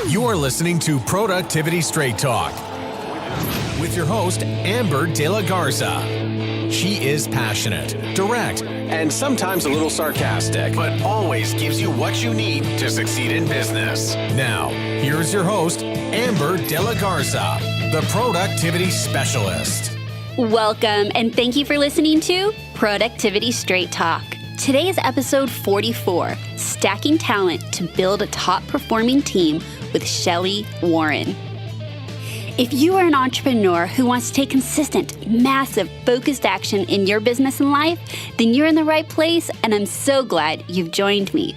You're listening to Productivity Straight Talk with your host, Amber De La Garza. She is passionate, direct, and sometimes a little sarcastic, but always gives you what you need to succeed in business. Now, here's your host, Amber De La Garza, the Productivity Specialist. Welcome, and thank you for listening to Productivity Straight Talk. Today is episode 44, Stacking Talent to Build a Top-Performing Team with Shelli Warren. If you are an entrepreneur who wants to take consistent, massive, focused action in your business and life, then you're in the right place, and I'm so glad you've joined me.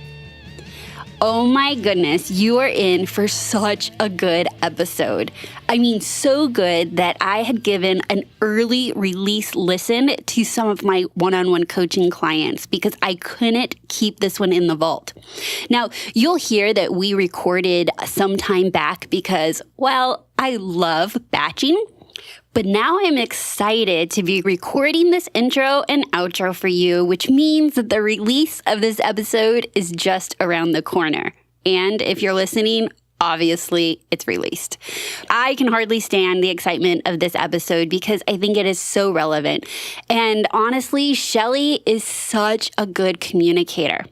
Oh my goodness, you are in for such a good episode. I mean, so good that I had given an early release listen to some of my one-on-one coaching clients because I couldn't keep this one in the vault. Now, you'll hear that we recorded some time back because, well, I love batching. But now I'm excited to be recording this intro and outro for you, which means that the release of this episode is just around the corner. And if you're listening, obviously it's released. I can hardly stand the excitement of this episode because I think it is so relevant. And honestly, Shelli is such a good communicator.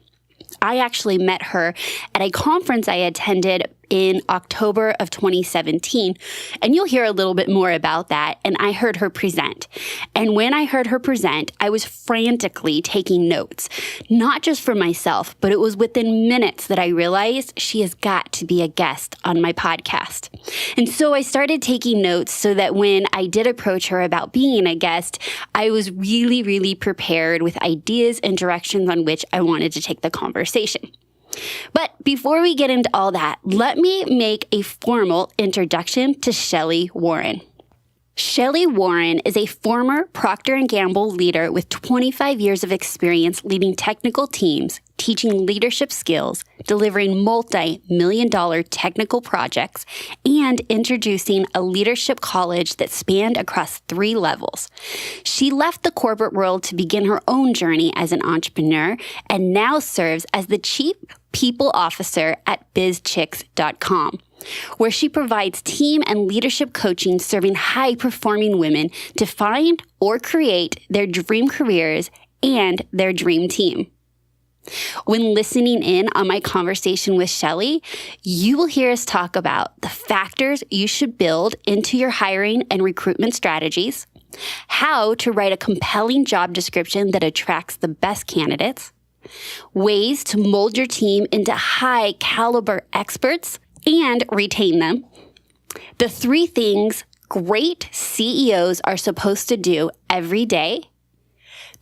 I actually met her at a conference I attended in October of 2017. And you'll hear a little bit more about that. And I heard her present. And when I heard her present, I was frantically taking notes, not just for myself, but it was within minutes that I realized she has got to be a guest on my podcast. And so I started taking notes so that when I did approach her about being a guest, I was really, really prepared with ideas and directions on which I wanted to take the conversation. But before we get into all that, let me make a formal introduction to Shelli Warren. Shelli Warren is a former Procter & Gamble leader with 25 years of experience leading technical teams, teaching leadership skills, delivering multi-million-dollar technical projects, and introducing a leadership college that spanned across 3 levels. She left the corporate world to begin her own journey as an entrepreneur and now serves as the Chief People Officer at BizChix.com, where she provides team and leadership coaching serving high-performing women to find or create their dream careers and their dream team. When listening in on my conversation with Shelli, you will hear us talk about the factors you should build into your hiring and recruitment strategies, how to write a compelling job description that attracts the best candidates, ways to mold your team into high-caliber experts and retain them, the 3 things great CEOs are supposed to do every day,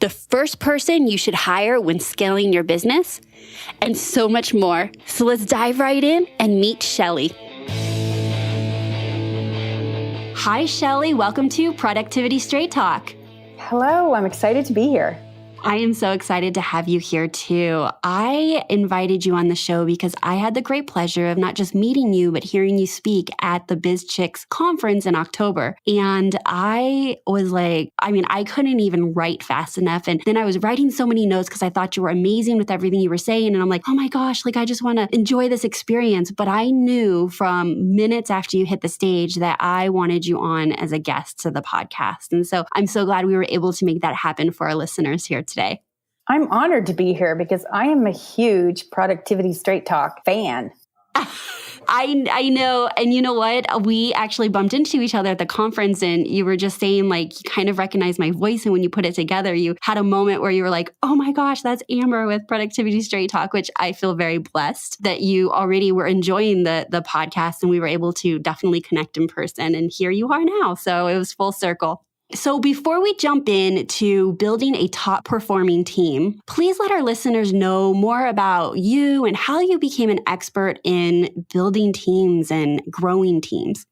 the first person you should hire when scaling your business, and so much more. So let's dive right in and meet Shelli. Hi, Shelli. Welcome to Productivity Straight Talk. Hello, I'm excited to be here. I am so excited to have you here too. I invited you on the show because I had the great pleasure of not just meeting you, but hearing you speak at the BizChix conference in October. And I was like, I couldn't even write fast enough. And then I was writing so many notes because I thought you were amazing with everything you were saying. And I'm like, oh my gosh, I just want to enjoy this experience. But I knew from minutes after you hit the stage that I wanted you on as a guest to the podcast. And so I'm so glad we were able to make that happen for our listeners here today. I'm honored to be here because I am a huge Productivity Straight Talk fan. I know. And you know what? We actually bumped into each other at the conference and you were just saying you kind of recognized my voice. And when you put it together, you had a moment where you were like, oh my gosh, that's Amber with Productivity Straight Talk, which I feel very blessed that you already were enjoying the podcast and we were able to definitely connect in person. And here you are now. So it was full circle. So before we jump into building a top-performing team, please let our listeners know more about you and how you became an expert in building teams and growing teams.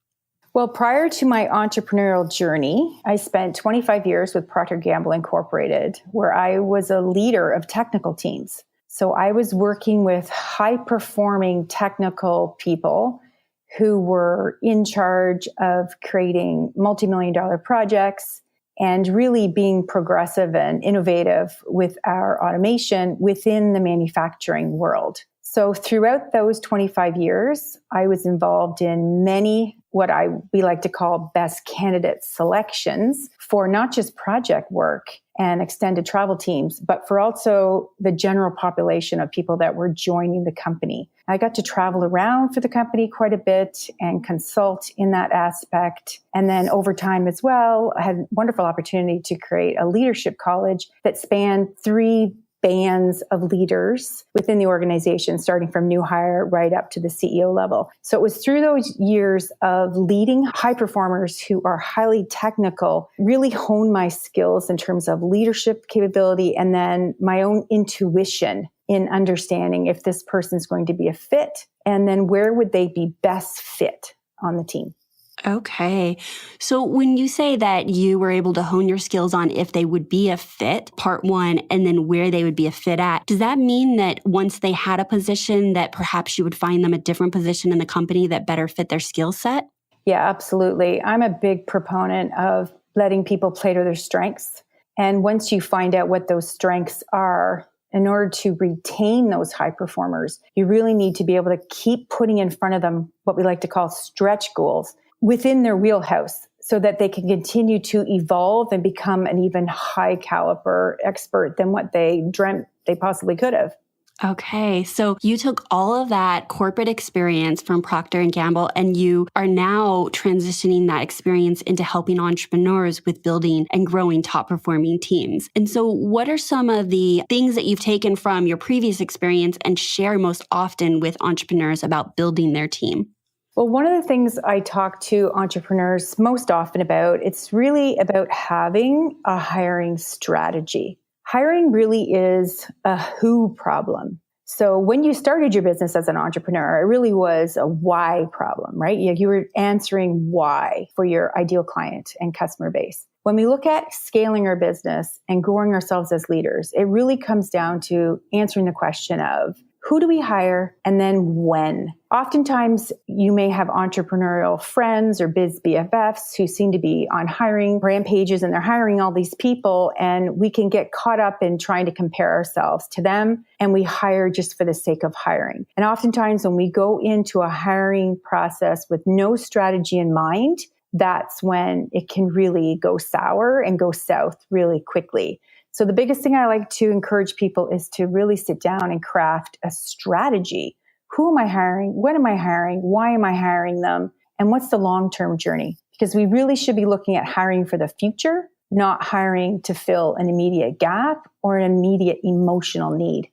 Well, prior to my entrepreneurial journey, I spent 25 years with Procter & Gamble Incorporated, where I was a leader of technical teams. So I was working with high-performing technical people who were in charge of creating multi-million-dollar projects and really being progressive and innovative with our automation within the manufacturing world. So throughout those 25 years, I was involved in many we like to call best candidate selections for not just project work and extended travel teams, but for also the general population of people that were joining the company. I got to travel around for the company quite a bit and consult in that aspect. And then over time as well, I had a wonderful opportunity to create a leadership college that spanned 3 bands of leaders within the organization, starting from new hire right up to the CEO level. So it was through those years of leading high performers who are highly technical, really honed my skills in terms of leadership capability and then my own intuition in understanding if this person's going to be a fit and then where would they be best fit on the team. Okay. So when you say that you were able to hone your skills on if they would be a fit, part 1, and then where they would be a fit at, does that mean that once they had a position that perhaps you would find them a different position in the company that better fit their skill set? Yeah, absolutely. I'm a big proponent of letting people play to their strengths. And once you find out what those strengths are, in order to retain those high performers, you really need to be able to keep putting in front of them what we like to call stretch goals within their wheelhouse so that they can continue to evolve and become an even high caliber expert than what they dreamt they possibly could have. Okay, so you took all of that corporate experience from Procter & Gamble and you are now transitioning that experience into helping entrepreneurs with building and growing top performing teams. And so what are some of the things that you've taken from your previous experience and share most often with entrepreneurs about building their team? Well, one of the things I talk to entrepreneurs most often about, it's really about having a hiring strategy. Hiring really is a who problem. So when you started your business as an entrepreneur, it really was a why problem, right? You were answering why for your ideal client and customer base. When we look at scaling our business and growing ourselves as leaders, it really comes down to answering the question of who do we hire and then when? Oftentimes, you may have entrepreneurial friends or biz BFFs who seem to be on hiring rampages and they're hiring all these people and we can get caught up in trying to compare ourselves to them and we hire just for the sake of hiring. And oftentimes when we go into a hiring process with no strategy in mind, that's when it can really go sour and go south really quickly. So the biggest thing I like to encourage people is to really sit down and craft a strategy. Who am I hiring? When am I hiring? Why am I hiring them? And what's the long-term journey? Because we really should be looking at hiring for the future, not hiring to fill an immediate gap or an immediate emotional need.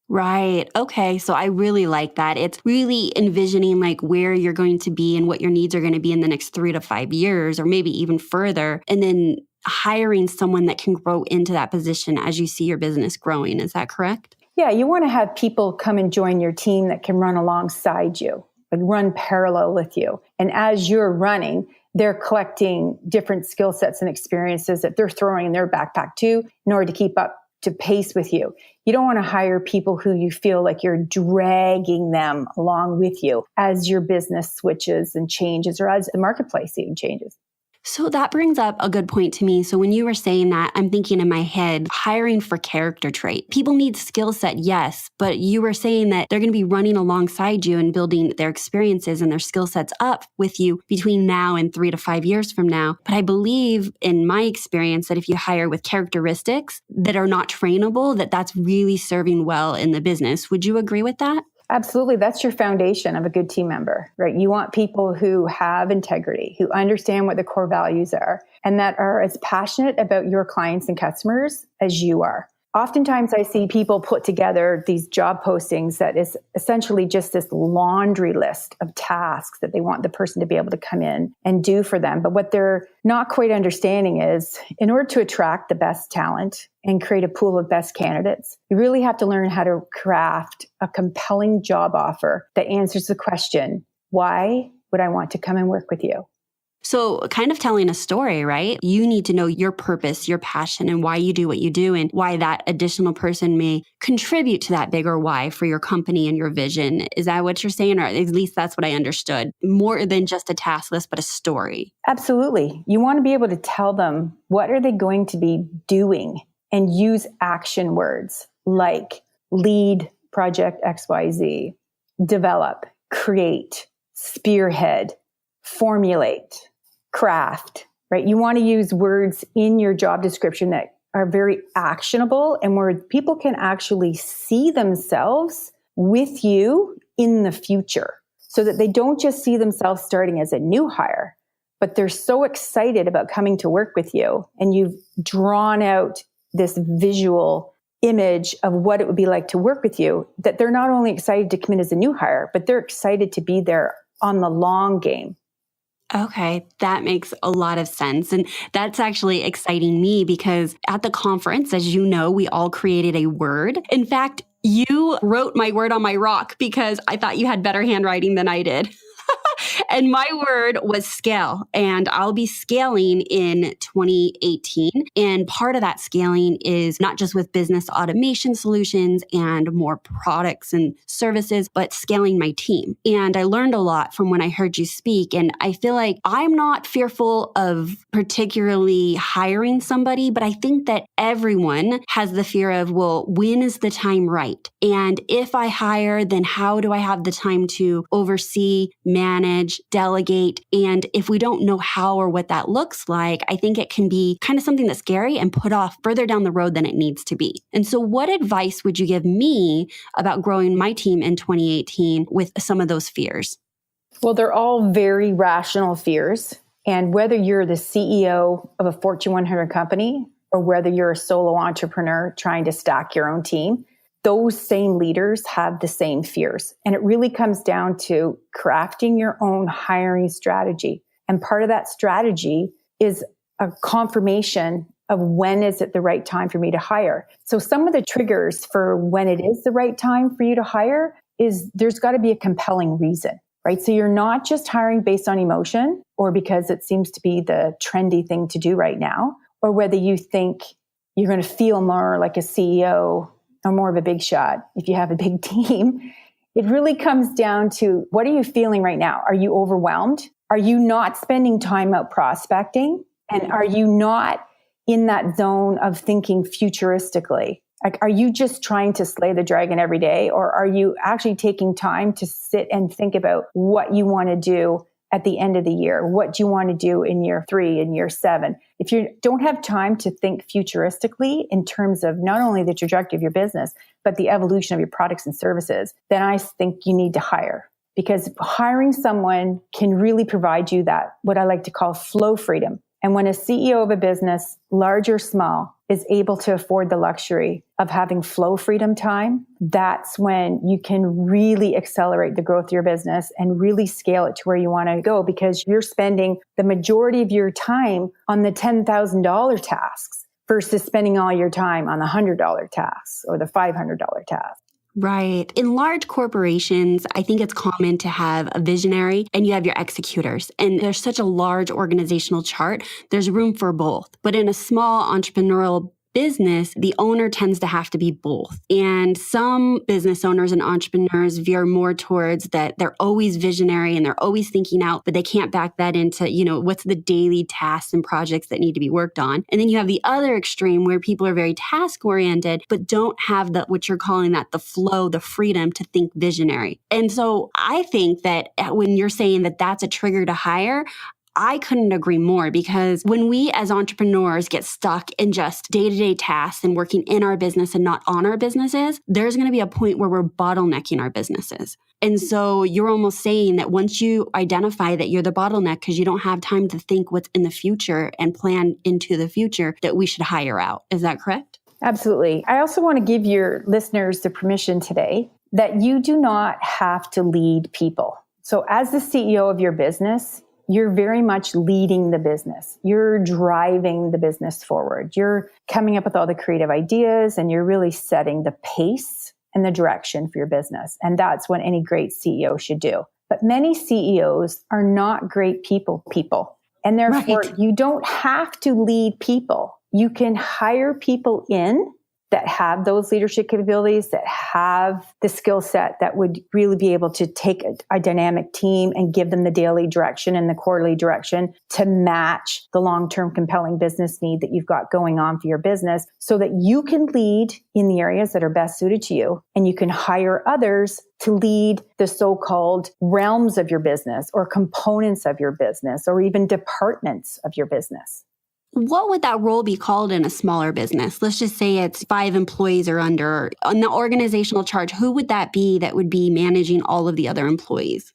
Right. Okay. So I really like that. It's really envisioning like where you're going to be and what your needs are going to be in the next 3 to 5 years, or maybe even further. And then hiring someone that can grow into that position as you see your business growing. Is that correct? Yeah. You want to have people come and join your team that can run alongside you, like run parallel with you. And as you're running, they're collecting different skill sets and experiences that they're throwing in their backpack too, in order to keep up to pace with you. You don't want to hire people who you feel like you're dragging them along with you as your business switches and changes or as the marketplace even changes. So that brings up a good point to me. So when you were saying that, I'm thinking in my head, hiring for character trait. People need skill set, yes, but you were saying that they're going to be running alongside you and building their experiences and their skill sets up with you between now and 3 to 5 years from now. But I believe in my experience that if you hire with characteristics that are not trainable, that's really serving well in the business. Would you agree with that? Absolutely. That's your foundation of a good team member, right? You want people who have integrity, who understand what the core values are, and that are as passionate about your clients and customers as you are. Oftentimes I see people put together these job postings that is essentially just this laundry list of tasks that they want the person to be able to come in and do for them. But what they're not quite understanding is in order to attract the best talent and create a pool of best candidates, you really have to learn how to craft a compelling job offer that answers the question, why would I want to come and work with you? So kind of telling a story, right? You need to know your purpose, your passion, and why you do what you do and why that additional person may contribute to that bigger why for your company and your vision. Is that what you're saying? Or at least that's what I understood. More than just a task list, but a story. Absolutely. You want to be able to tell them what are they going to be doing and use action words like lead, project XYZ. Develop, create, spearhead, formulate, craft, right? You want to use words in your job description that are very actionable and where people can actually see themselves with you in the future so that they don't just see themselves starting as a new hire, but they're so excited about coming to work with you. And you've drawn out this visual image of what it would be like to work with you, that they're not only excited to come in as a new hire, but they're excited to be there on the long game. Okay, that makes a lot of sense. And that's actually exciting me because at the conference, as you know, we all created a word. In fact, you wrote my word on my rock because I thought you had better handwriting than I did. And my word was scale. And I'll be scaling in 2018. And part of that scaling is not just with business automation solutions and more products and services, but scaling my team. And I learned a lot from when I heard you speak. And I feel like I'm not fearful of particularly hiring somebody, but I think that everyone has the fear of, well, when is the time right? And if I hire, then how do I have the time to oversee, manage, delegate? And if we don't know how or what that looks like, I think it can be kind of something that's scary and put off further down the road than it needs to be. And so what advice would you give me about growing my team in 2018 with some of those fears? Well, they're all very rational fears. And whether you're the CEO of a Fortune 100 company or whether you're a solo entrepreneur trying to stack your own team, those same leaders have the same fears. And it really comes down to crafting your own hiring strategy. And part of that strategy is a confirmation of when is it the right time for me to hire. So some of the triggers for when it is the right time for you to hire is there's got to be a compelling reason, right? So you're not just hiring based on emotion or because it seems to be the trendy thing to do right now, or whether you think you're going to feel more like a CEO or more of a big shot if you have a big team. It really comes down to, what are you feeling right now? Are you overwhelmed? Are you not spending time out prospecting? And are you not in that zone of thinking futuristically? Like, are you just trying to slay the dragon every day? Or are you actually taking time to sit and think about what you want to do at the end of the year? What do you want to do in year 3 and year 7? If you don't have time to think futuristically in terms of not only the trajectory of your business, but the evolution of your products and services, then I think you need to hire. Because hiring someone can really provide you that, what I like to call flow freedom. And when a CEO of a business, large or small, is able to afford the luxury of having flow freedom time, that's when you can really accelerate the growth of your business and really scale it to where you want to go, because you're spending the majority of your time on the $10,000 tasks versus spending all your time on the $100 tasks or the $500 tasks. Right. In large corporations, I think it's common to have a visionary and you have your executors. And there's such a large organizational chart, there's room for both. But in a small entrepreneurial business, the owner tends to have to be both. And some business owners and entrepreneurs veer more towards that they're always visionary and they're always thinking out, but they can't back that into, what's the daily tasks and projects that need to be worked on. And then you have the other extreme where people are very task oriented, but don't have what you're calling that the flow, the freedom to think visionary. And so I think that when you're saying that that's a trigger to hire, I couldn't agree more, because when we as entrepreneurs get stuck in just day-to-day tasks and working in our business and not on our businesses, there's going to be a point where we're bottlenecking our businesses. And so you're almost saying that once you identify that you're the bottleneck because you don't have time to think what's in the future and plan into the future, that we should hire out. Is that correct? Absolutely. I also want to give your listeners the permission today that you do not have to lead people. So as the CEO of your business, you're very much leading the business. You're driving the business forward. You're coming up with all the creative ideas and you're really setting the pace and the direction for your business. And that's what any great CEO should do. But many CEOs are not great people. And therefore, You don't have to lead people. You can hire people in that have those leadership capabilities, that have the skill set that would really be able to take a dynamic team and give them the daily direction and the quarterly direction to match the long-term compelling business need that you've got going on for your business, so that you can lead in the areas that are best suited to you, and you can hire others to lead the so-called realms of your business or components of your business or even departments of your business. What would that role be called in a smaller business? Let's just say it's 5 employees or under. On the organizational chart, who would that be that would be managing all of the other employees?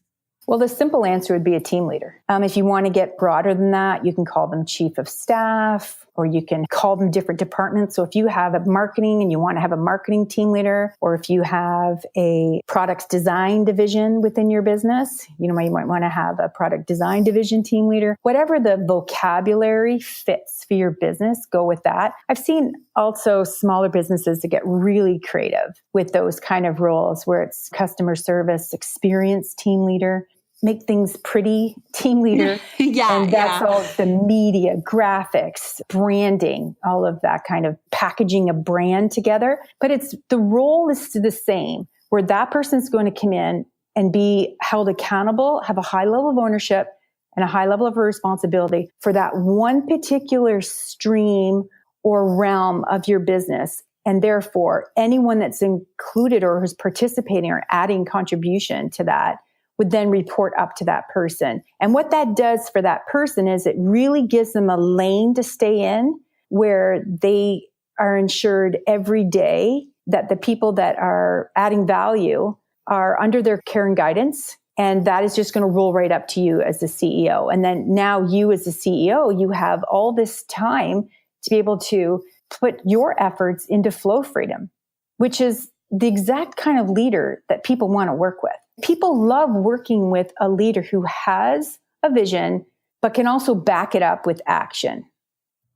Well, the simple answer would be a team leader. If you want to get broader than that, you can call them chief of staff, or you can call them different departments. So if you have a marketing and you want to have a marketing team leader, or if you have a product design division within your business, you might want to have a product design division team leader. Whatever the vocabulary fits for your business, go with that. I've seen also smaller businesses that get really creative with those kind of roles, where it's customer service experience team leader, make things pretty team leader. And that's all the media, graphics, branding, all of that kind of packaging a brand together. But the role is the same, where that person's going to come in and be held accountable, have a high level of ownership and a high level of responsibility for that one particular stream or realm of your business. And therefore, anyone that's included or who's participating or adding contribution to that would then report up to that person. And what that does for that person is it really gives them a lane to stay in, where they are ensured every day that the people that are adding value are under their care and guidance. And that is just going to roll right up to you as the CEO. And then now you as the CEO, you have all this time to be able to put your efforts into flow freedom, which is the exact kind of leader that people want to work with. People love working with a leader who has a vision, but can also back it up with action.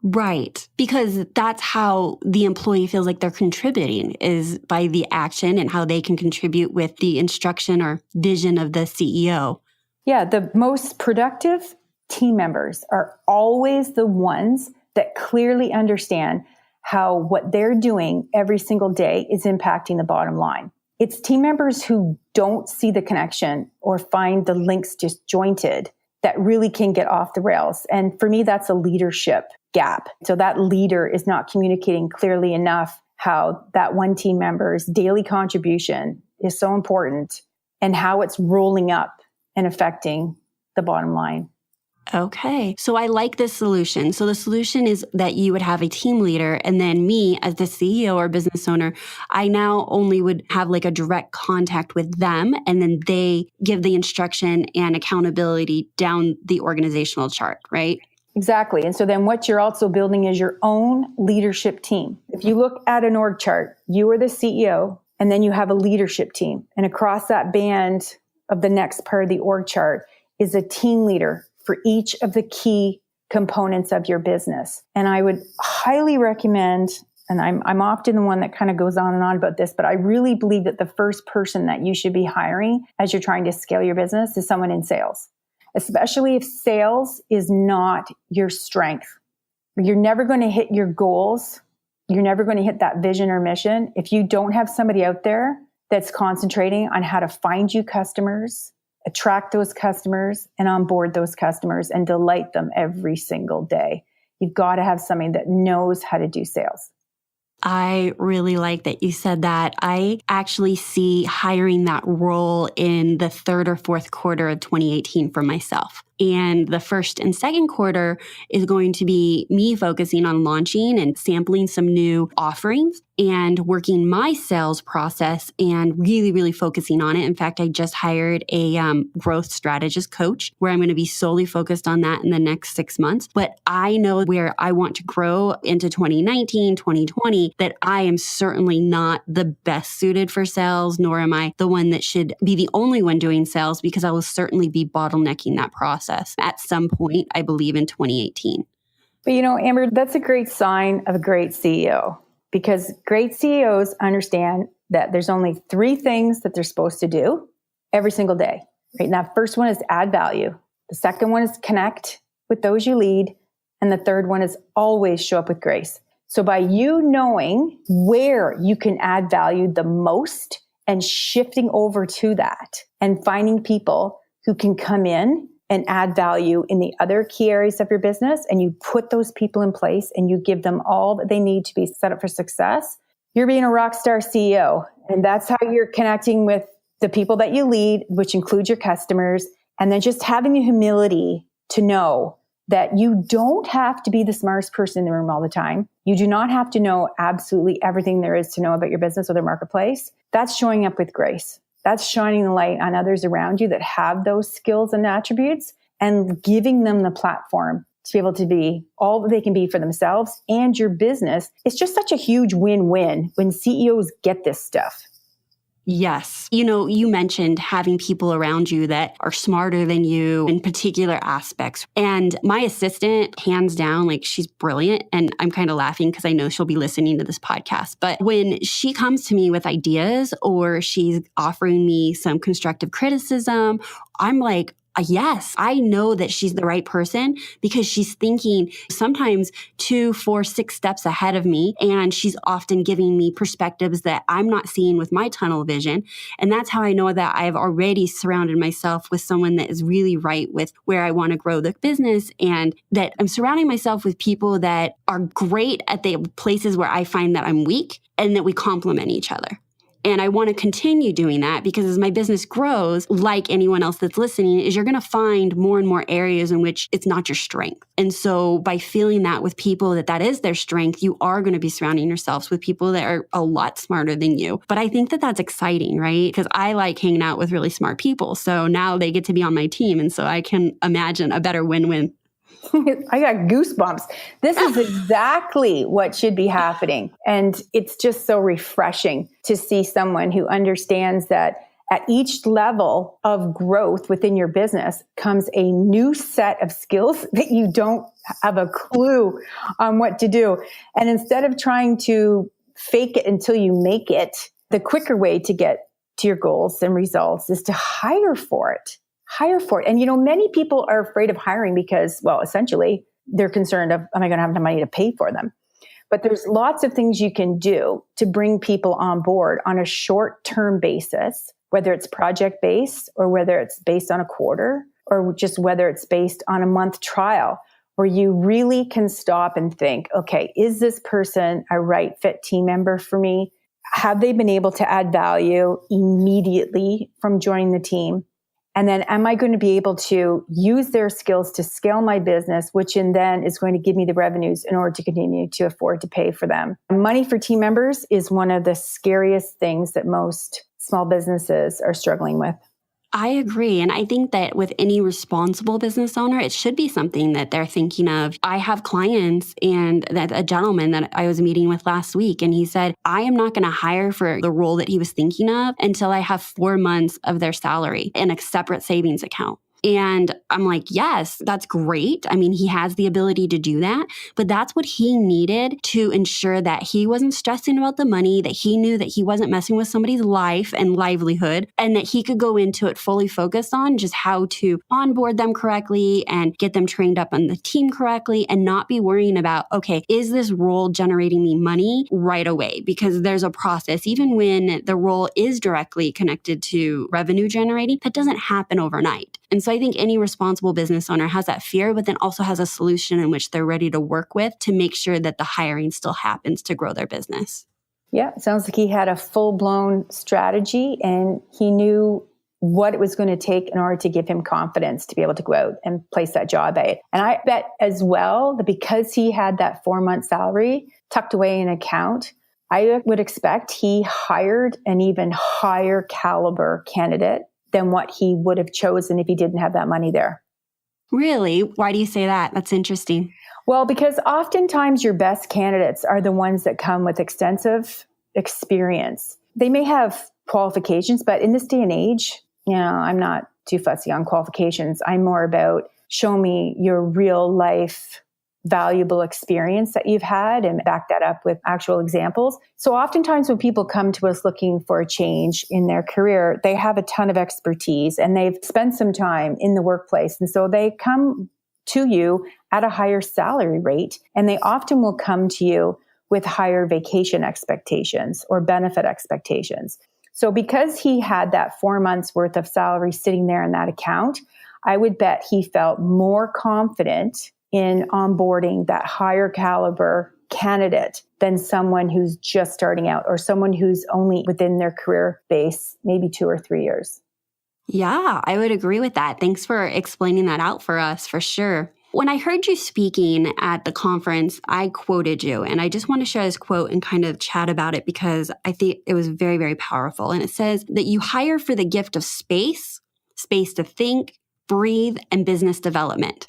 Right. Because that's how the employee feels like they're contributing, is by the action and how they can contribute with the instruction or vision of the CEO. Yeah, the most productive team members are always the ones that clearly understand how what they're doing every single day is impacting the bottom line. It's team members who don't see the connection or find the links disjointed that really can get off the rails. And for me, that's a leadership gap. So that leader is not communicating clearly enough how that one team member's daily contribution is so important and how it's rolling up and affecting the bottom line. Okay. So I like this solution. So the solution is that you would have a team leader, and then me as the CEO or business owner, I now only would have like a direct contact with them, and then they give the instruction and accountability down the organizational chart, right? Exactly. And so then what you're also building is your own leadership team. If you look at an org chart, you are the CEO, and then you have a leadership team. And across that band of the next part of the org chart is a team leader for each of the key components of your business. And I would highly recommend, and I'm often the one that kind of goes on and on about this, but I really believe that the first person that you should be hiring as you're trying to scale your business is someone in sales, especially if sales is not your strength. You're never going to hit your goals. You're never going to hit that vision or mission if you don't have somebody out there that's concentrating on how to find you customers, attract those customers, and onboard those customers and delight them every single day. You've got to have somebody that knows how to do sales. I really like that you said that. I actually see hiring that role in the third or fourth quarter of 2018 for myself. And the first and second quarter is going to be me focusing on launching and sampling some new offerings and working my sales process and really, really focusing on it. In fact, I just hired a growth strategist coach where I'm going to be solely focused on that in the next 6 months. But I know where I want to grow into 2019, 2020, that I am certainly not the best suited for sales, nor am I the one that should be the only one doing sales, because I will certainly be bottlenecking that process at some point, I believe, in 2018. But Amber, that's a great sign of a great CEO, because great CEOs understand that there's only 3 things that they're supposed to do every single day. Right? And that first one is add value. The second one is connect with those you lead. And the third one is always show up with grace. So by you knowing where you can add value the most and shifting over to that and finding people who can come in and add value in the other key areas of your business, and you put those people in place and you give them all that they need to be set up for success, you're being a rock star CEO. And that's how you're connecting with the people that you lead, which includes your customers. And then just having the humility to know that you don't have to be the smartest person in the room all the time. You do not have to know absolutely everything there is to know about your business or the marketplace. That's showing up with grace. That's shining the light on others around you that have those skills and attributes and giving them the platform to be able to be all that they can be for themselves and your business. It's just such a huge win-win when CEOs get this stuff. Yes. You mentioned having people around you that are smarter than you in particular aspects. And my assistant, hands down, she's brilliant. And I'm kind of laughing because I know she'll be listening to this podcast. But when she comes to me with ideas or she's offering me some constructive criticism, I'm like, yes, I know that she's the right person because she's thinking sometimes 2, 4, 6 steps ahead of me. And she's often giving me perspectives that I'm not seeing with my tunnel vision. And that's how I know that I've already surrounded myself with someone that is really right with where I want to grow the business, and that I'm surrounding myself with people that are great at the places where I find that I'm weak, and that we complement each other. And I want to continue doing that because as my business grows, like anyone else that's listening, is you're going to find more and more areas in which it's not your strength. And so by feeling that with people that is their strength, you are going to be surrounding yourselves with people that are a lot smarter than you. But I think that that's exciting, right? Because I like hanging out with really smart people. So now they get to be on my team. And so I can imagine a better win-win. I got goosebumps. This is exactly what should be happening. And it's just so refreshing to see someone who understands that at each level of growth within your business comes a new set of skills that you don't have a clue on what to do. And instead of trying to fake it until you make it, the quicker way to get to your goals and results is to hire for it. Hire for it. And, many people are afraid of hiring because, essentially, they're concerned of, am I going to have the money to pay for them? But there's lots of things you can do to bring people on board on a short-term basis, whether it's project-based or whether it's based on a quarter or just whether it's based on a month trial, where you really can stop and think, okay, is this person a right fit team member for me? Have they been able to add value immediately from joining the team? And then am I going to be able to use their skills to scale my business, which then is going to give me the revenues in order to continue to afford to pay for them? Money for team members is one of the scariest things that most small businesses are struggling with. I agree. And I think that with any responsible business owner, it should be something that they're thinking of. I have clients, and that a gentleman that I was meeting with last week, and he said, I am not going to hire for the role that he was thinking of until I have 4 months of their salary in a separate savings account. And I'm like, yes, that's great. I mean, he has the ability to do that, but that's what he needed to ensure that he wasn't stressing about the money, that he knew that he wasn't messing with somebody's life and livelihood, and that he could go into it fully focused on just how to onboard them correctly and get them trained up on the team correctly and not be worrying about, okay, is this role generating me money right away? Because there's a process, even when the role is directly connected to revenue generating, that doesn't happen overnight. And so I think any responsible business owner has that fear, but then also has a solution in which they're ready to work with to make sure that the hiring still happens to grow their business. Yeah, it sounds like he had a full-blown strategy and he knew what it was going to take in order to give him confidence to be able to go out and place that job ad. And I bet as well that because he had that 4-month salary tucked away in an account, I would expect he hired an even higher caliber candidate than what he would have chosen if he didn't have that money there. Really? Why do you say that? That's interesting. Well, because oftentimes your best candidates are the ones that come with extensive experience. They may have qualifications, but in this day and age, I'm not too fussy on qualifications. I'm more about show me your real life valuable experience that you've had and back that up with actual examples. So oftentimes when people come to us looking for a change in their career, they have a ton of expertise and they've spent some time in the workplace. And so they come to you at a higher salary rate, and they often will come to you with higher vacation expectations or benefit expectations. So because he had that 4 months worth of salary sitting there in that account, I would bet he felt more confident in onboarding that higher caliber candidate than someone who's just starting out or someone who's only within their career base, maybe 2 or 3 years. Yeah, I would agree with that. Thanks for explaining that out for us, for sure. When I heard you speaking at the conference, I quoted you, and I just want to share this quote and kind of chat about it because I think it was very, very powerful. And it says that you hire for the gift of space to think, breathe, and business development.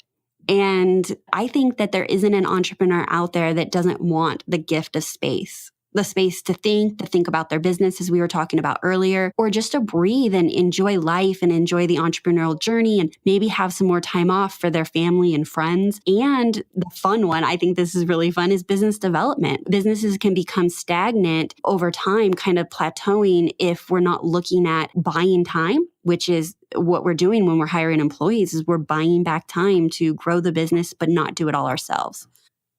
And I think that there isn't an entrepreneur out there that doesn't want the gift of space. The space to think about their business, as we were talking about earlier, or just to breathe and enjoy life and enjoy the entrepreneurial journey and maybe have some more time off for their family and friends. And the fun one, I think this is really fun, is business development. Businesses can become stagnant over time, kind of plateauing if we're not looking at buying time, which is what we're doing when we're hiring employees, is we're buying back time to grow the business, but not do it all ourselves.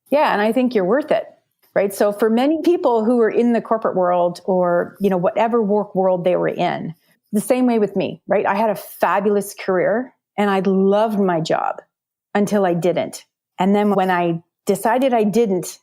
Yeah, and I think you're worth it. Right. So for many people who are in the corporate world or, whatever work world they were in, the same way with me, right? I had a fabulous career and I loved my job until I didn't. And then when I decided I didn't,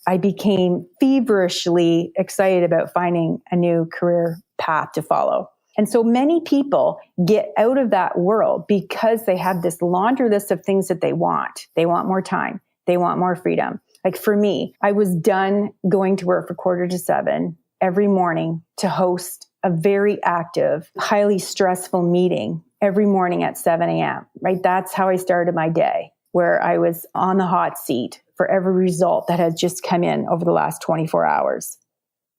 I became feverishly excited about finding a new career path to follow. And so many people get out of that world because they have this laundry list of things that they want. They want more time. They want more freedom. Like for me, I was done going to work for 6:45 every morning to host a very active, highly stressful meeting every morning at 7 a.m., right? That's how I started my day, where I was on the hot seat for every result that had just come in over the last 24 hours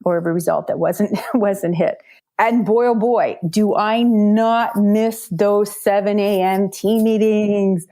or every result that wasn't hit. And boy, oh boy, do I not miss those 7 a.m. team meetings,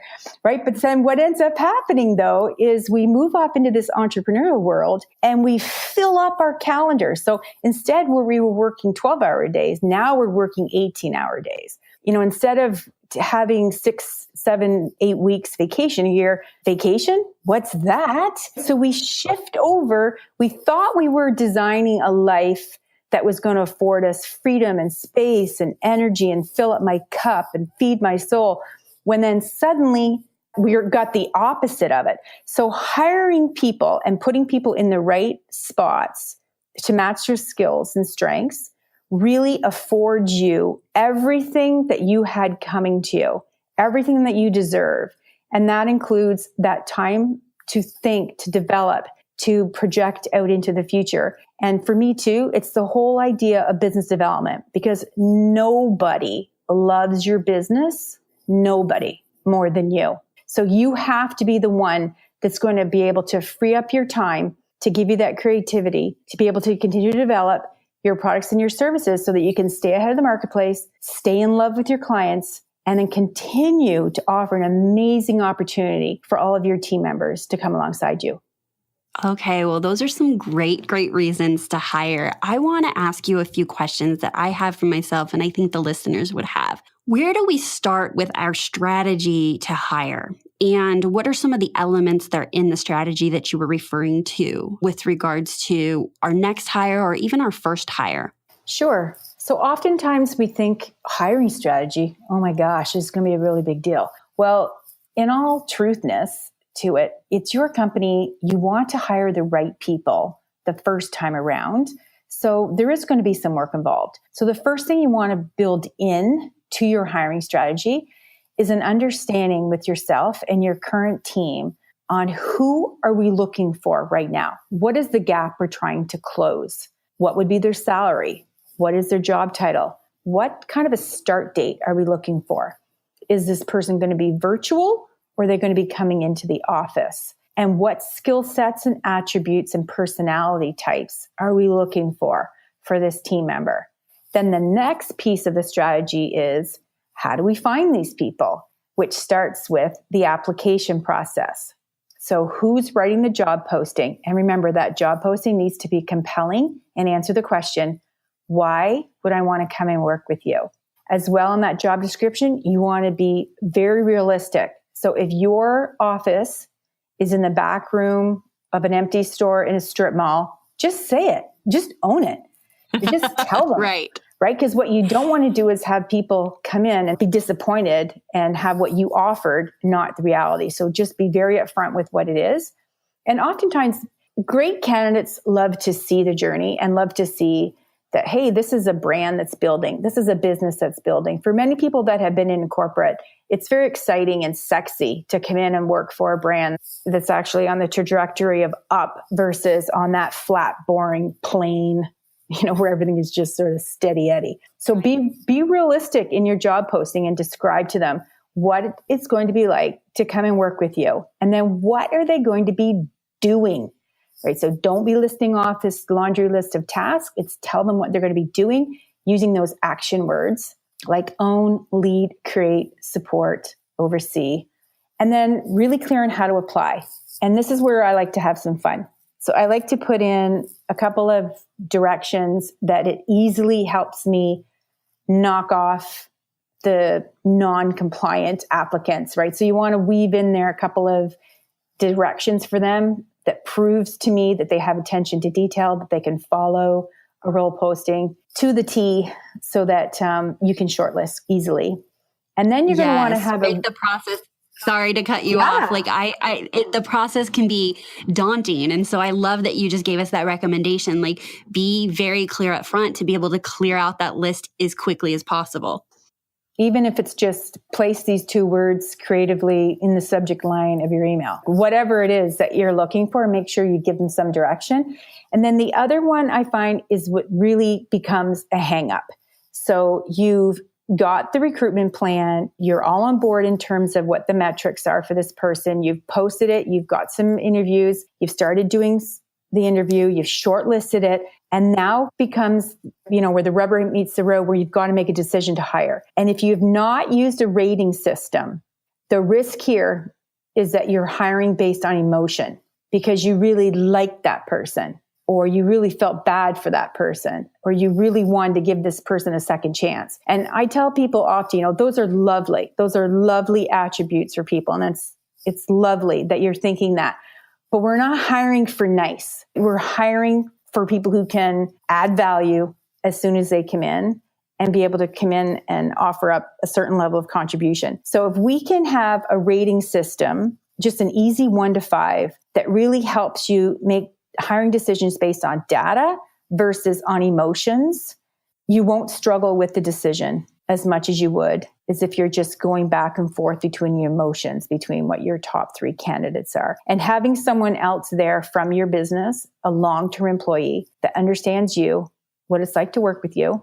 right? But then what ends up happening, though, is we move off into this entrepreneurial world and we fill up our calendar. So instead, where we were working 12-hour days, now we're working 18-hour days. Instead of having 6, 7, 8 weeks vacation a year, vacation, what's that? So we shift over. We thought we were designing a life that was going to afford us freedom and space and energy and fill up my cup and feed my soul, when then suddenly we got the opposite of it. So hiring people and putting people in the right spots to match your skills and strengths really affords you everything that you had coming to you, everything that you deserve. And that includes that time to think, to develop, to project out into the future. And for me too, it's the whole idea of business development, because nobody loves your business, nobody more than you. So you have to be the one that's going to be able to free up your time to give you that creativity, to be able to continue to develop your products and your services so that you can stay ahead of the marketplace, stay in love with your clients, and then continue to offer an amazing opportunity for all of your team members to come alongside you. Okay, well, those are some great reasons to hire. I want to ask you a few questions that I have for myself, and I think the listeners would have. Where do we start with our strategy to hire? And what are some of the elements that are in the strategy that you were referring to with regards to our next hire or even our first hire? Sure. So oftentimes we think hiring strategy, oh my gosh, is going to be a really big deal. Well, in all truthness to it, it's your company. You want to hire the right people the first time around. So there is going to be some work involved. So the first thing you want to build in to your hiring strategy is an understanding with yourself and your current team on who are we looking for right now? What is the gap we're trying to close? What would be their salary? What is their job title? What kind of a start date are we looking for? Is this person going to be virtual, or are they going to be coming into the office? And what skill sets and attributes and personality types are we looking for this team member? Then the next piece of the strategy is, how do we find these people? Which starts with the application process. So who's writing the job posting? And remember, that job posting needs to be compelling and answer the question, why would I want to come and work with you? As well, in that job description, you want to be very realistic. So if your office is in the back room of an empty store in a strip mall, just say it. Just own it. Just tell them. Right. Right? Because what you don't want to do is have people come in and be disappointed and have what you offered not the reality. So just be very upfront with what it is. And oftentimes, great candidates love to see the journey and love to see that, hey, this is a brand that's building. This is a business that's building. For many people that have been in corporate, it's very exciting and sexy to come in and work for a brand that's actually on the trajectory of up versus on that flat, boring, plain, where everything is just sort of steady Eddie. So be realistic in your job posting and describe to them what it's going to be like to come and work with you. And then what are they going to be doing? Right? So don't be listing off this laundry list of tasks. It's tell them what they're going to be doing using those action words like own, lead, create, support, oversee, and then really clear on how to apply. And this is where I like to have some fun. So I like to put in a couple of directions that it easily helps me knock off the non-compliant applicants, right? So you want to weave in there a couple of directions for them that proves to me that they have attention to detail, that they can follow a role posting to the T so that you can shortlist easily. And then you're going to want to have the process. Sorry to cut you off. Like the process can be daunting. And so I love that you just gave us that recommendation. Like be very clear up front to be able to clear out that list as quickly as possible. Even if it's just place these 2 words creatively in the subject line of your email, whatever it is that you're looking for, make sure you give them some direction. And then the other one I find is what really becomes a hang up. So you've got the recruitment plan, you're all on board in terms of what the metrics are for this person. You've posted it, you've got some interviews, you've started doing the interview, you've shortlisted it, and now becomes, where the rubber meets the road, where you've got to make a decision to hire. And if you've not used a rating system, the risk here is that you're hiring based on emotion because you really like that person, or you really felt bad for that person, or you really wanted to give this person a second chance. And I tell people often, those are lovely. Those are lovely attributes for people. And it's lovely that you're thinking that. But we're not hiring for nice. We're hiring for people who can add value as soon as they come in and be able to come in and offer up a certain level of contribution. So if we can have a rating system, just an easy 1 to 5, that really helps you make hiring decisions based on data versus on emotions, you won't struggle with the decision as much as you would as if you're just going back and forth between your emotions, between what your top 3 candidates are. And having someone else there from your business, a long-term employee that understands you, what it's like to work with you,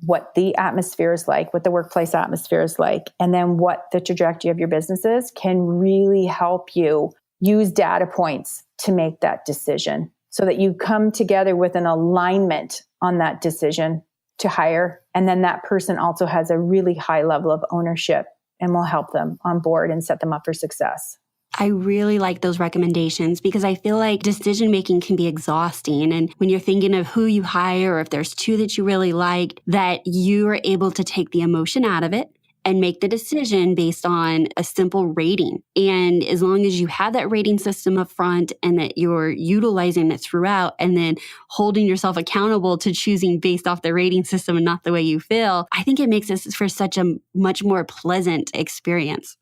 what the atmosphere is like, what the workplace atmosphere is like, and then what the trajectory of your business is, can really help you use data points to make that decision so that you come together with an alignment on that decision to hire. And then that person also has a really high level of ownership and will help them on board and set them up for success. I really like those recommendations because I feel like decision making can be exhausting. And when you're thinking of who you hire, or if there's 2 that you really like, that you are able to take the emotion out of it and make the decision based on a simple rating. And as long as you have that rating system up front and that you're utilizing it throughout and then holding yourself accountable to choosing based off the rating system and not the way you feel, I think it makes this for such a much more pleasant experience.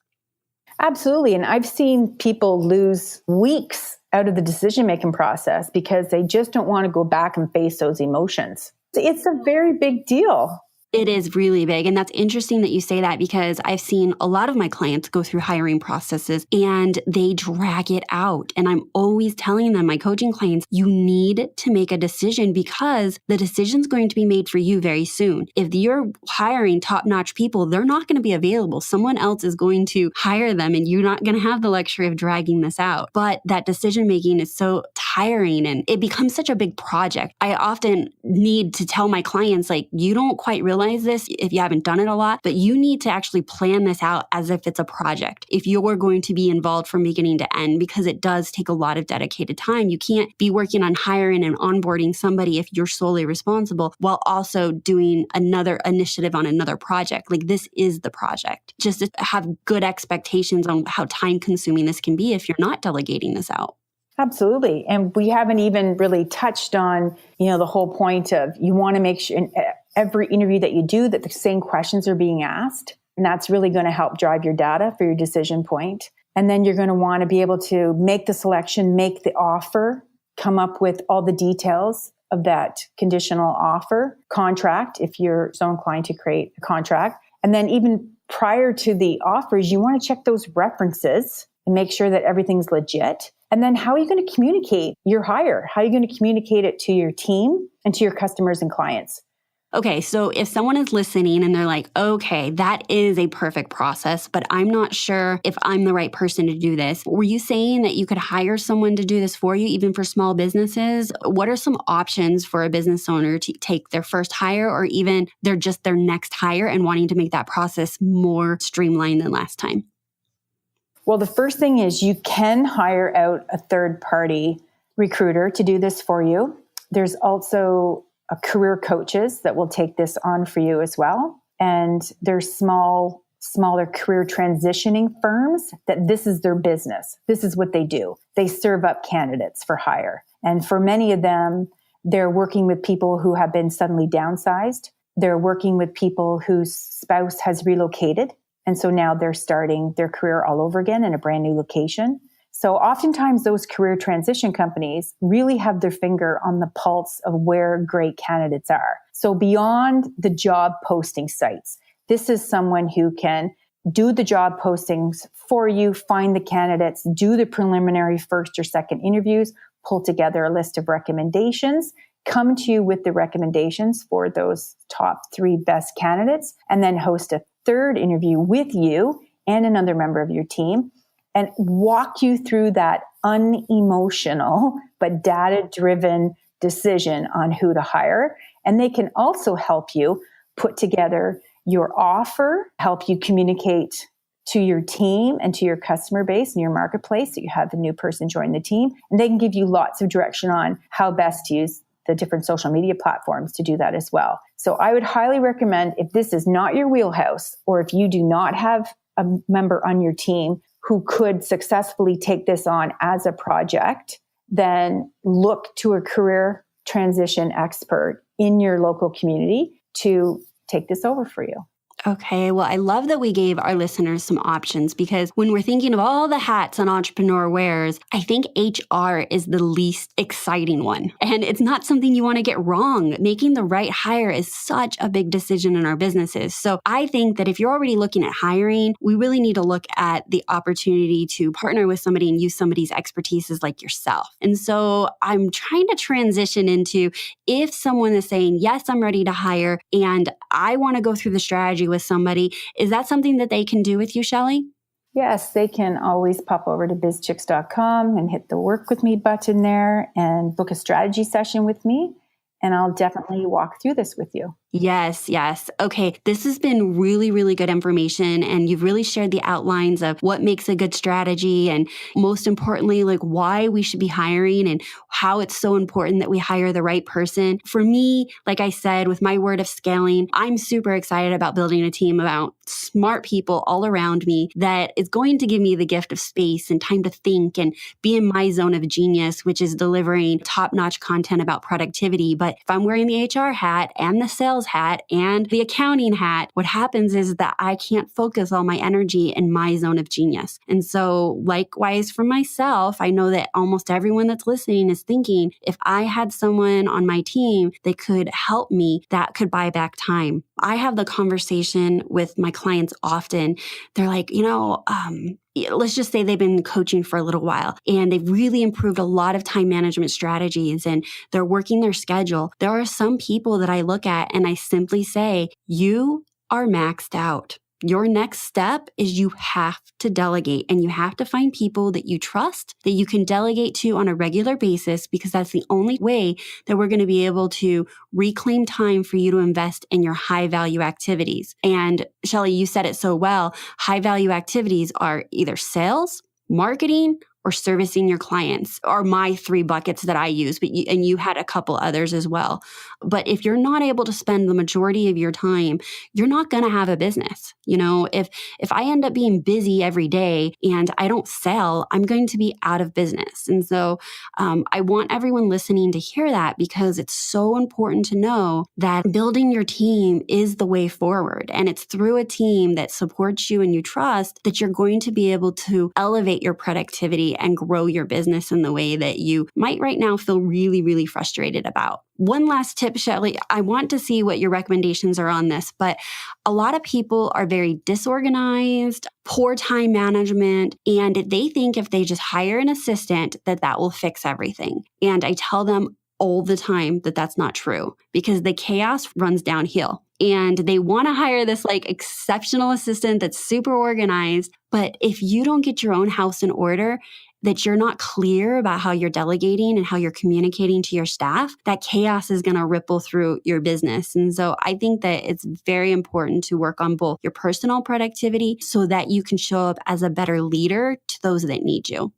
Absolutely. And I've seen people lose weeks out of the decision-making process because they just don't want to go back and face those emotions. It's a very big deal. It is really big. And that's interesting that you say that because I've seen a lot of my clients go through hiring processes and they drag it out. And I'm always telling them, my coaching clients, you need to make a decision because the decision's going to be made for you very soon. If you're hiring top-notch people, they're not going to be available. Someone else is going to hire them and you're not going to have the luxury of dragging this out. But that decision-making is so tiring and it becomes such a big project. I often need to tell my clients, like, you don't quite realize this if you haven't done it a lot, but you need to actually plan this out as if it's a project. If you're going to be involved from beginning to end, because it does take a lot of dedicated time. You can't be working on hiring and onboarding somebody if you're solely responsible while also doing another initiative on another project. Like this is the project. Just to have good expectations on how time consuming this can be if you're not delegating this out. Absolutely. And we haven't even really touched on, the whole point of you want to make sure in every interview that you do that the same questions are being asked. And that's really going to help drive your data for your decision point. And then you're going to want to be able to make the selection, make the offer, come up with all the details of that conditional offer contract, if you're so inclined to create a contract. And then even prior to the offers, you want to check those references and make sure that everything's legit. And then how are you going to communicate your hire? How are you going to communicate it to your team and to your customers and clients? Okay, so if someone is listening and they're like, okay, that is a perfect process, but I'm not sure if I'm the right person to do this. Were you saying that you could hire someone to do this for you, even for small businesses? What are some options for a business owner to take their first hire or even their next hire and wanting to make that process more streamlined than last time? Well, the first thing is you can hire out a third-party recruiter to do this for you. There's also career coaches that will take this on for you as well. And there's smaller career transitioning firms that this is their business. This is what they do. They serve up candidates for hire. And for many of them, they're working with people who have been suddenly downsized. They're working with people whose spouse has relocated. And so now they're starting their career all over again in a brand new location. So oftentimes those career transition companies really have their finger on the pulse of where great candidates are. So beyond the job posting sites, this is someone who can do the job postings for you, find the candidates, do the preliminary first or second interviews, pull together a list of recommendations, come to you with the recommendations for those top 3 best candidates, and then host a third interview with you and another member of your team, and walk you through that unemotional but data-driven decision on who to hire. And they can also help you put together your offer, help you communicate to your team and to your customer base and your marketplace that you have a new person join the team. And they can give you lots of direction on how best to use the different social media platforms to do that as well. So I would highly recommend, if this is not your wheelhouse, or if you do not have a member on your team who could successfully take this on as a project, then look to a career transition expert in your local community to take this over for you. Okay, well, I love that we gave our listeners some options, because when we're thinking of all the hats an entrepreneur wears, I think HR is the least exciting one. And it's not something you want to get wrong. Making the right hire is such a big decision in our businesses. So I think that if you're already looking at hiring, we really need to look at the opportunity to partner with somebody and use somebody's expertise like yourself. And so I'm trying to transition into, if someone is saying, yes, I'm ready to hire and I want to go through the strategy with somebody, is that something that they can do with you, Shelli? Yes, they can always pop over to bizchix.com and hit the work with me button there and book a strategy session with me. And I'll definitely walk through this with you. Yes, yes. Okay, this has been really, really good information, and you've really shared the outlines of what makes a good strategy, and most importantly, why we should be hiring and how it's so important that we hire the right person. For me, like I said, with my word of scaling, I'm super excited about building a team about smart people all around me that is going to give me the gift of space and time to think and be in my zone of genius, which is delivering top-notch content about productivity. But if I'm wearing the HR hat and the sales hat and the accounting hat, what happens is that I can't focus all my energy in my zone of genius. And so likewise for myself, I know that almost everyone that's listening is thinking, if I had someone on my team that could help me, that could buy back time. I have the conversation with my clients often. They're like, let's just say they've been coaching for a little while and they've really improved a lot of time management strategies and they're working their schedule. There are some people that I look at and I simply say, you are maxed out. Your next step is you have to delegate, and you have to find people that you trust, that you can delegate to on a regular basis, because that's the only way that we're going to be able to reclaim time for you to invest in your high value activities. And Shelli, you said it so well. High value activities are either sales, marketing, or servicing your clients are my 3 buckets that I use, and you had a couple others as well. But if you're not able to spend the majority of your time, you're not going to have a business. If I end up being busy every day and I don't sell, I'm going to be out of business. And so I want everyone listening to hear that, because it's so important to know that building your team is the way forward. And it's through a team that supports you and you trust that you're going to be able to elevate your productivity and grow your business in the way that you might right now feel really, really frustrated about. One last tip, Shelli, I want to see what your recommendations are on this, but a lot of people are very disorganized, poor time management, and they think if they just hire an assistant that will fix everything. And I tell them all the time that that's not true, because the chaos runs downhill. And they want to hire this exceptional assistant that's super organized. But if you don't get your own house in order, that you're not clear about how you're delegating and how you're communicating to your staff, that chaos is going to ripple through your business. And so I think that it's very important to work on both your personal productivity so that you can show up as a better leader to those that need you.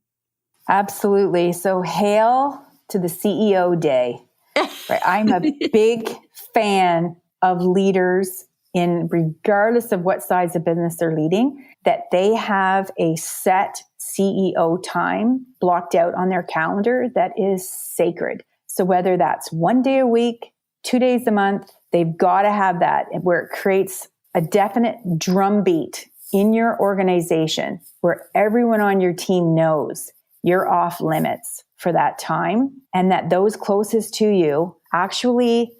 Absolutely. So hail to the CEO day. Right? I'm a big fan of leaders regardless of what size of business they're leading, that they have a set CEO time blocked out on their calendar that is sacred. So whether that's 1 day a week, 2 days a month, they've got to have that where it creates a definite drumbeat in your organization where everyone on your team knows you're off limits for that time, and that those closest to you actually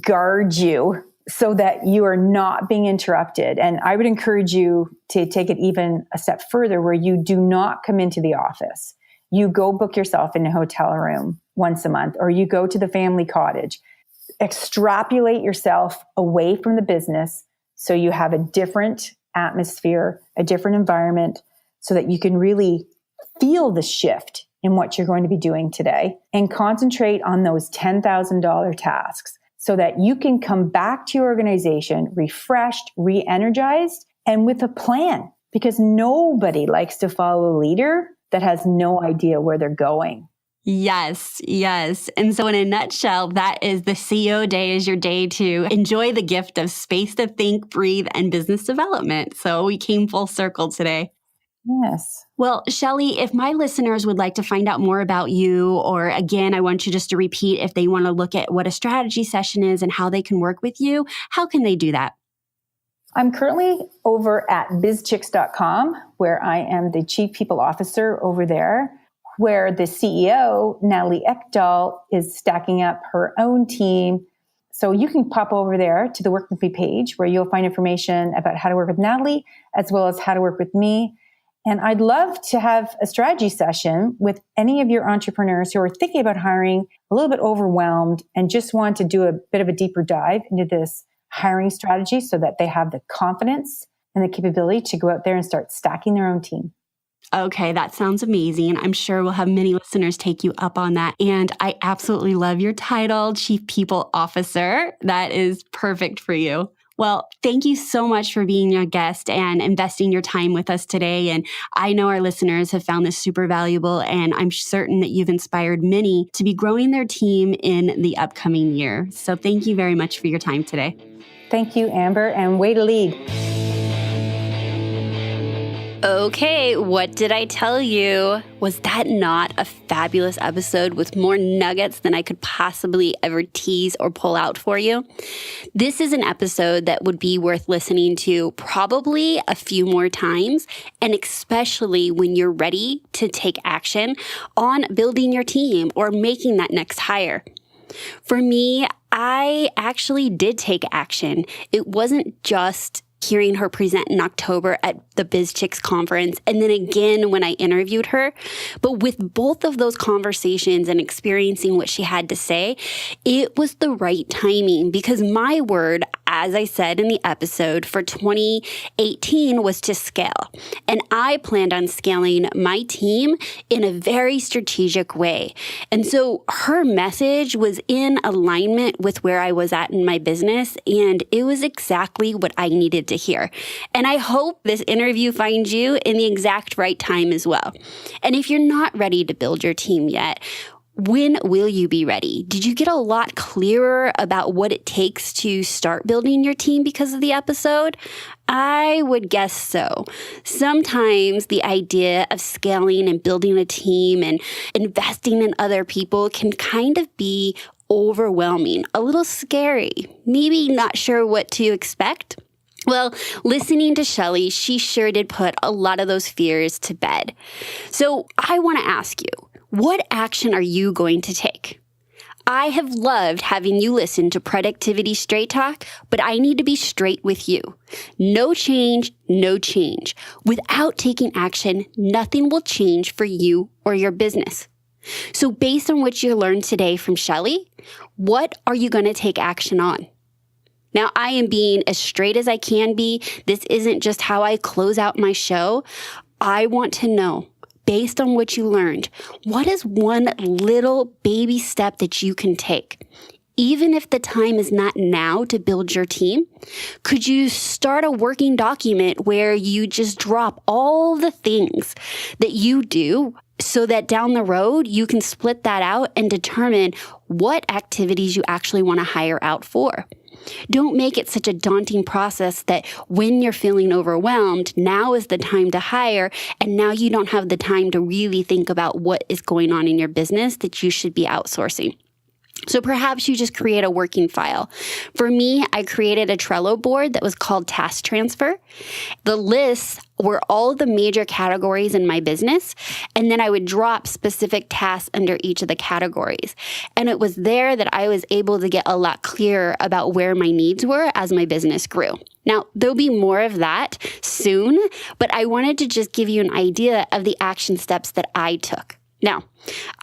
guard you so that you are not being interrupted. And I would encourage you to take it even a step further, where you do not come into the office. You go book yourself in a hotel room once a month, or you go to the family cottage. Extrapolate yourself away from the business so you have a different atmosphere, a different environment, so that you can really feel the shift in what you're going to be doing today, and concentrate on those $10,000 tasks so that you can come back to your organization refreshed, re-energized, and with a plan, because nobody likes to follow a leader that has no idea where they're going. Yes. And so in a nutshell, that is the CEO day is your day to enjoy the gift of space to think, breathe, and business development. So we came full circle today. Yes. Well, Shelli, if my listeners would like to find out more about you, or again, I want you just to repeat if they want to look at what a strategy session is and how they can work with you, how can they do that? I'm currently over at BizChix.com, where I am the Chief People Officer over there, where the CEO, Natalie Ekdahl, is stacking up her own team. So you can pop over there to the Work With Me page, where you'll find information about how to work with Natalie, as well as how to work with me. And I'd love to have a strategy session with any of your entrepreneurs who are thinking about hiring, a little bit overwhelmed, and just want to do a bit of a deeper dive into this hiring strategy so that they have the confidence and the capability to go out there and start stacking their own team. Okay, that sounds amazing. I'm sure we'll have many listeners take you up on that. And I absolutely love your title, Chief People Officer. That is perfect for you. Well, thank you so much for being a guest and investing your time with us today. And I know our listeners have found this super valuable, and I'm certain that you've inspired many to be growing their team in the upcoming year. So thank you very much for your time today. Thank you, Amber, and way to lead. Okay, what did I tell you? Was that not a fabulous episode with more nuggets than I could possibly ever tease or pull out for you? This is an episode that would be worth listening to probably a few more times, and especially when you're ready to take action on building your team or making that next hire. For me, I actually did take action. It wasn't just hearing her present in October at the BizChix conference, and then again when I interviewed her. But with both of those conversations and experiencing what she had to say, it was the right timing, because my word, as I said in the episode, for 2018 was to scale. And I planned on scaling my team in a very strategic way. And so her message was in alignment with where I was at in my business, and it was exactly what I needed to hear. And I hope this interview interview finds you in the exact right time as well. And if you're not ready to build your team yet, when will you be ready? Did you get a lot clearer about what it takes to start building your team because of the episode? I would guess so. Sometimes the idea of scaling and building a team and investing in other people can kind of be overwhelming, a little scary, maybe not sure what to expect. Well, listening to Shelli, she sure did put a lot of those fears to bed. So I want to ask you, what action are you going to take? I have loved having you listen to Productivity Straight Talk, but I need to be straight with you. No change, no change. Without taking action, nothing will change for you or your business. So based on what you learned today from Shelli, what are you going to take action on? Now, I am being as straight as I can be. This isn't just how I close out my show. I want to know, based on what you learned, what is one little baby step that you can take? Even if the time is not now to build your team, could you start a working document where you just drop all the things that you do so that down the road you can split that out and determine what activities you actually want to hire out for? Don't make it such a daunting process that when you're feeling overwhelmed, now is the time to hire, and now you don't have the time to really think about what is going on in your business that you should be outsourcing. So perhaps you just create a working file. For me, I created a Trello board that was called Task Transfer. The lists were all of the major categories in my business, and then I would drop specific tasks under each of the categories. And it was there that I was able to get a lot clearer about where my needs were as my business grew. Now, there'll be more of that soon, but I wanted to just give you an idea of the action steps that I took. Now,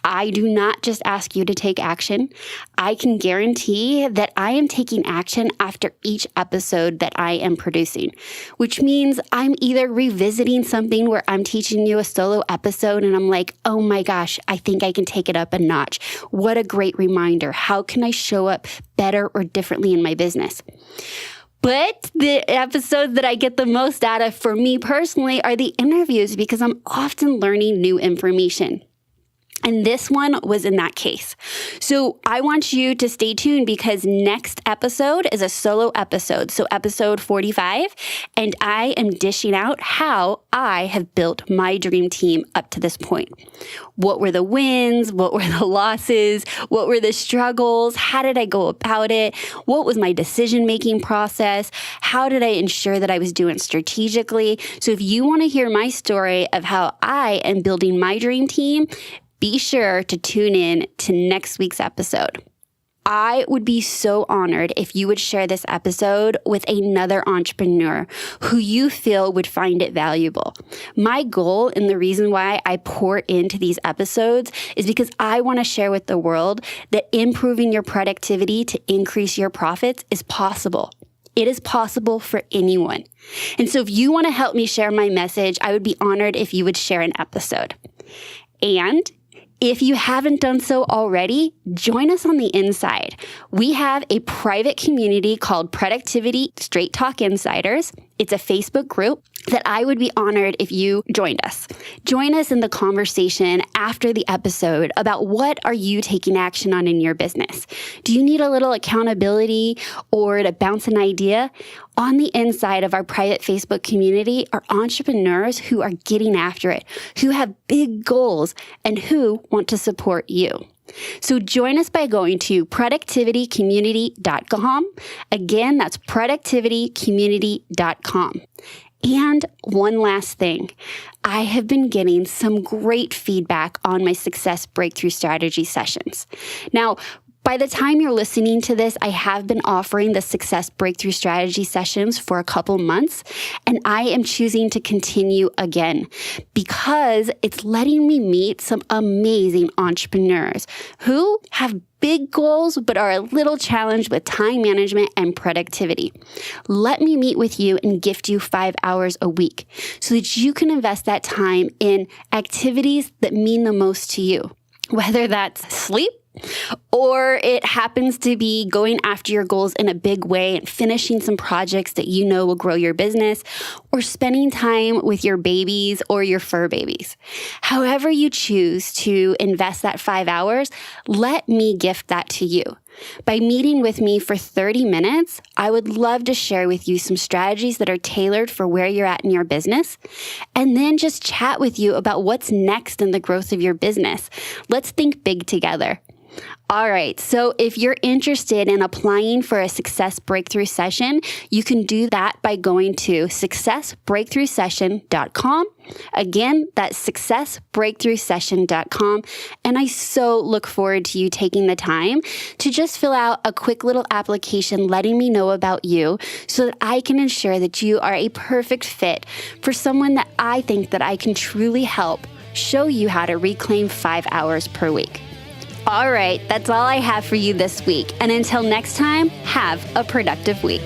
I do not just ask you to take action. I can guarantee that I am taking action after each episode that I am producing, which means I'm either revisiting something where I'm teaching you a solo episode and I'm like, oh my gosh, I think I can take it up a notch. What a great reminder. How can I show up better or differently in my business? But the episodes that I get the most out of for me personally are the interviews because I'm often learning new information. And this one was in that case. So I want you to stay tuned because next episode is a solo episode. So episode 45, and I am dishing out how I have built my dream team up to this point. What were the wins? What were the losses? What were the struggles? How did I go about it? What was my decision-making process? How did I ensure that I was doing strategically? So if you want to hear my story of how I am building my dream team, be sure to tune in to next week's episode. I would be so honored if you would share this episode with another entrepreneur who you feel would find it valuable. My goal and the reason why I pour into these episodes is because I want to share with the world that improving your productivity to increase your profits is possible. It is possible for anyone. And so if you want to help me share my message, I would be honored if you would share an episode. And if you haven't done so already, join us on the inside. We have a private community called Productivity Straight Talk Insiders. It's a Facebook group that I would be honored if you joined us. Join us in the conversation after the episode about what are you taking action on in your business. Do you need a little accountability or to bounce an idea? On the inside of our private Facebook community are entrepreneurs who are getting after it, who have big goals, and who want to support you. So join us by going to productivitycommunity.com. Again, that's productivitycommunity.com. And one last thing, I have been getting some great feedback on my Success Breakthrough Strategy sessions. Now, by the time you're listening to this, I have been offering the Success Breakthrough Strategy sessions for a couple months, and I am choosing to continue again because it's letting me meet some amazing entrepreneurs who have big goals but are a little challenged with time management and productivity. Let me meet with you and gift you 5 hours a week so that you can invest that time in activities that mean the most to you, whether that's sleep, Or it happens to be going after your goals in a big way and finishing some projects that you know will grow your business, or spending time with your babies or your fur babies. However you choose to invest that 5 hours, let me gift that to you. By meeting with me for 30 minutes, I would love to share with you some strategies that are tailored for where you're at in your business, and then just chat with you about what's next in the growth of your business. Let's think big together. All right, so if you're interested in applying for a Success Breakthrough session, you can do that by going to successbreakthroughsession.com. Again, that's successbreakthroughsession.com. And I so look forward to you taking the time to just fill out a quick little application letting me know about you so that I can ensure that you are a perfect fit for someone that I think that I can truly help show you how to reclaim 5 hours per week. All right, that's all I have for you this week. And until next time, have a productive week.